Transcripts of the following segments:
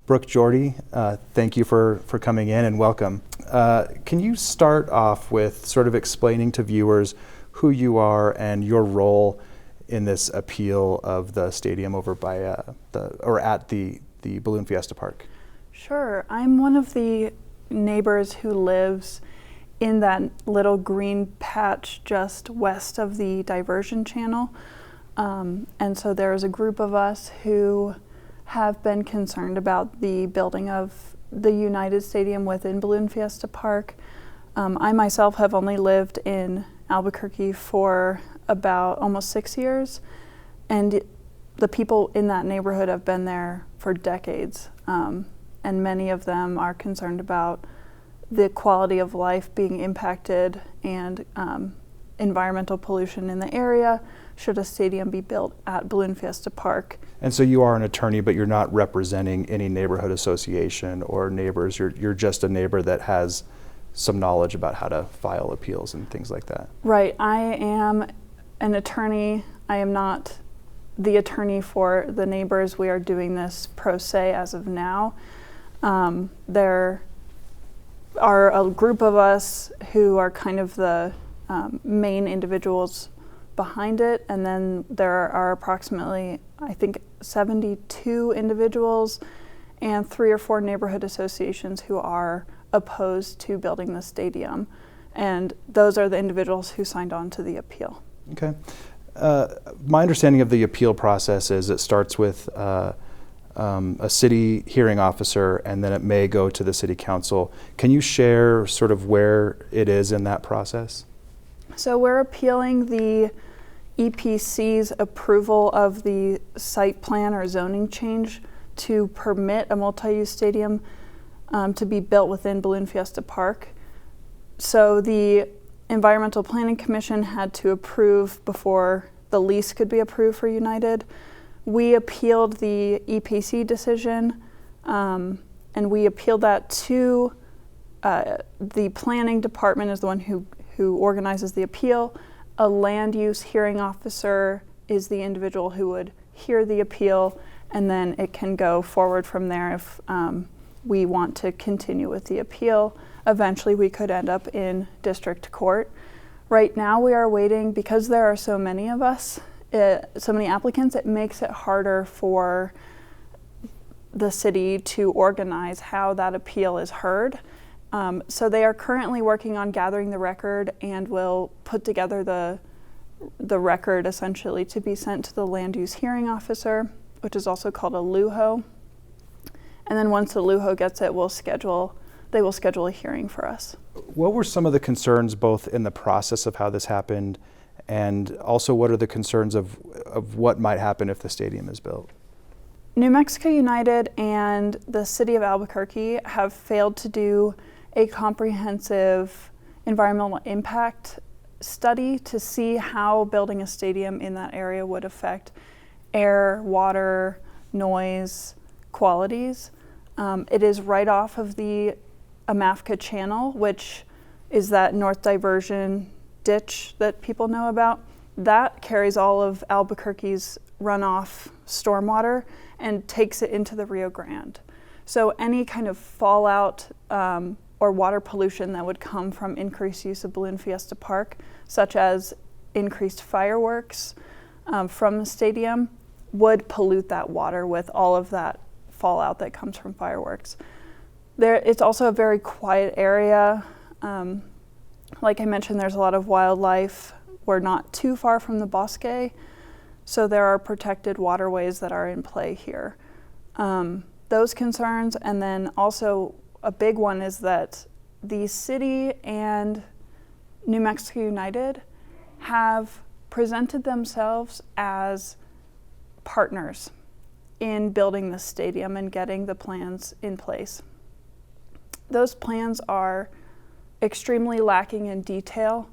Brooke Jordy, thank you for coming in and welcome. Can you start off with sort of explaining to viewers who you are and your role in this appeal of the stadium over by at the Balloon Fiesta Park? Sure. I'm one of the neighbors who lives in that little green patch just west of the diversion channel. And so there's a group of us who have been concerned about the building of the United Stadium within Balloon Fiesta Park. I myself have only lived in Albuquerque for about almost 6 years, and the people in that neighborhood have been there for decades, and many of them are concerned about the quality of life being impacted and environmental pollution in the area should a stadium be built at Balloon Fiesta Park. And so you are an attorney, but you're not representing any neighborhood association or neighbors. You're just a neighbor that has some knowledge about how to file appeals and things like that. Right. I am an attorney. I am not the attorney for the neighbors. We are doing this pro se as of now. There are a group of us who are kind of the main individuals behind it, and then there are approximately, I think, 72 individuals and 3 or 4 neighborhood associations who are opposed to building the stadium, and those are the individuals who signed on to the appeal. Okay. My understanding of the appeal process is it starts with a city hearing officer, and then it may go to the city council. Can you share sort of where it is in that process? So we're appealing the EPC's approval of the site plan or zoning change to permit a multi-use stadium to be built within Balloon Fiesta Park. So the Environmental Planning Commission had to approve before the lease could be approved for United. We appealed the EPC decision, and we appealed that to the planning department is the one who organizes the appeal. A land use hearing officer is the individual who would hear the appeal, and then it can go forward from there if we want to continue with the appeal. Eventually we could end up in district court. Right now we are waiting, because there are so many of us, so many applicants, it makes it harder for the city to organize how that appeal is heard. So they are currently working on gathering the record and will put together the record essentially to be sent to the land use hearing officer, which is also called a LUHO. And then once the LUHO gets it, they will schedule a hearing for us. What were some of the concerns both in the process of how this happened, and also what are the concerns of what might happen if the stadium is built? New Mexico United and the city of Albuquerque have failed to do a comprehensive environmental impact study to see how building a stadium in that area would affect air, water, noise, qualities. It is right off of the Amafka Channel, which is that north diversion ditch that people know about. That carries all of Albuquerque's runoff stormwater and takes it into the Rio Grande. So any kind of fallout or water pollution that would come from increased use of Balloon Fiesta Park, such as increased fireworks from the stadium, would pollute that water with all of that fallout that comes from fireworks. It's also a very quiet area. Like I mentioned, there's a lot of wildlife. We're not too far from the bosque, so there are protected waterways that are in play here. Those concerns, and then also a big one is that the city and New Mexico United have presented themselves as partners in building the stadium and getting the plans in place. Those plans are extremely lacking in detail,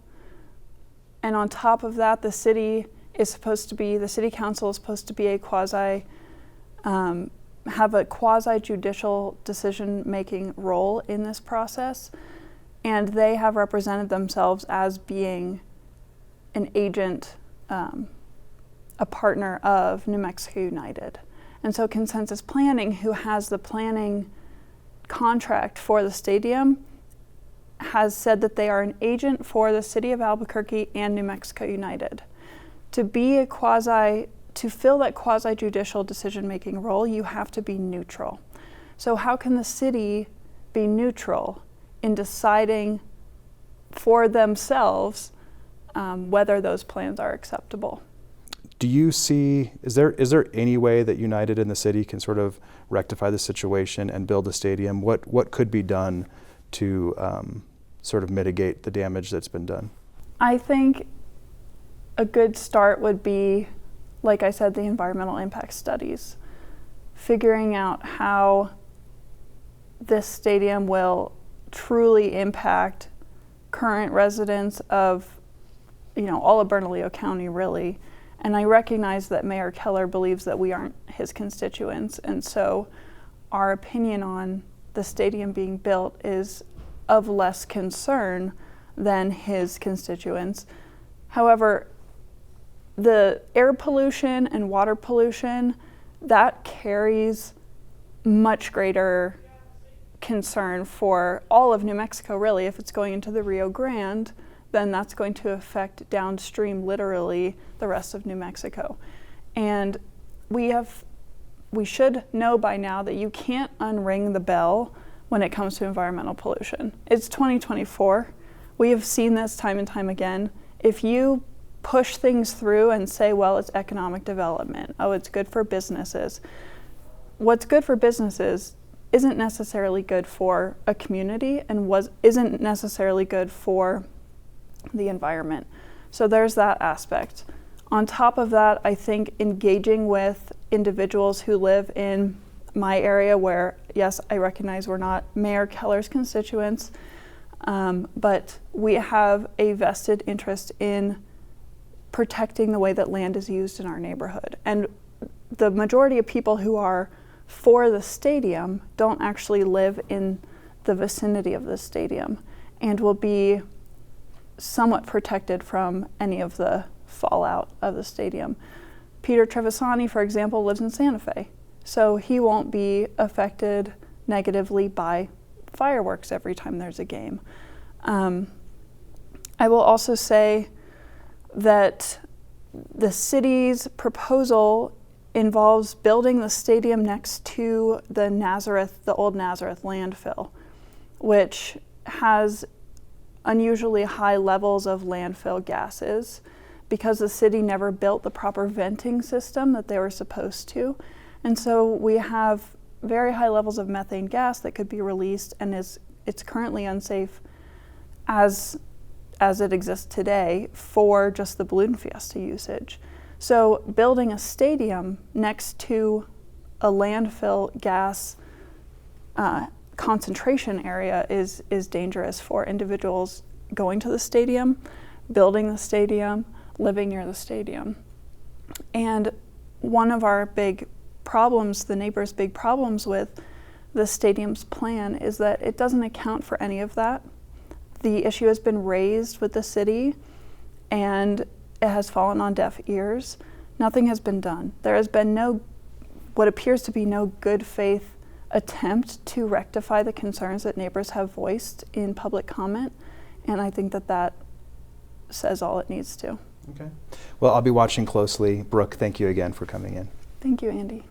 and on top of that, the city council is supposed to be have a quasi-judicial decision-making role in this process, and they have represented themselves as being an agent, a partner of New Mexico United. And so Consensus Planning, who has the planning contract for the stadium, has said that they are an agent for the city of Albuquerque and New Mexico United. To fill that quasi-judicial decision-making role, you have to be neutral. So how can the city be neutral in deciding for themselves whether those plans are acceptable? Do you see, is there any way that United and the city can sort of rectify the situation and build a stadium? What could be done to sort of mitigate the damage that's been done? I think a good start would be, like I said, the environmental impact studies. Figuring out how this stadium will truly impact current residents of, all of Bernalillo County, really. And I recognize that Mayor Keller believes that we aren't his constituents, and so our opinion on the stadium being built is of less concern than his constituents. However, the air pollution and water pollution, that carries much greater concern for all of New Mexico, really. If it's going into the Rio Grande, then that's going to affect downstream, literally, the rest of New Mexico. And we should know by now that you can't unring the bell when it comes to environmental pollution. It's 2024. We have seen this time and time again. If you push things through and say, well, it's economic development, oh, it's good for businesses. What's good for businesses isn't necessarily good for a community and isn't necessarily good for the environment. So there's that aspect. On top of that, I think engaging with individuals who live in my area where, yes, I recognize we're not Mayor Keller's constituents, but we have a vested interest in protecting the way that land is used in our neighborhood. And the majority of people who are for the stadium don't actually live in the vicinity of the stadium and will be somewhat protected from any of the fallout of the stadium. Peter Trevisani, for example, lives in Santa Fe, so he won't be affected negatively by fireworks every time there's a game. I will also say that the city's proposal involves building the stadium next to the old Nazareth landfill, which has unusually high levels of landfill gases because the city never built the proper venting system that they were supposed to. And so we have very high levels of methane gas that could be released, and it's currently unsafe as it exists today for just the Balloon Fiesta usage. So building a stadium next to a landfill gas concentration area is dangerous for individuals going to the stadium, building the stadium, living near the stadium. And one of our big problems, the neighbors' big problems with the stadium's plan, is that it doesn't account for any of that. The issue has been raised with the city and it has fallen on deaf ears. Nothing has been done. There has been what appears to be no good faith attempt to rectify the concerns that neighbors have voiced in public comment, and I think that says all it needs to. Okay. Well, I'll be watching closely. Brooke, thank you again for coming in. Thank you, Andy.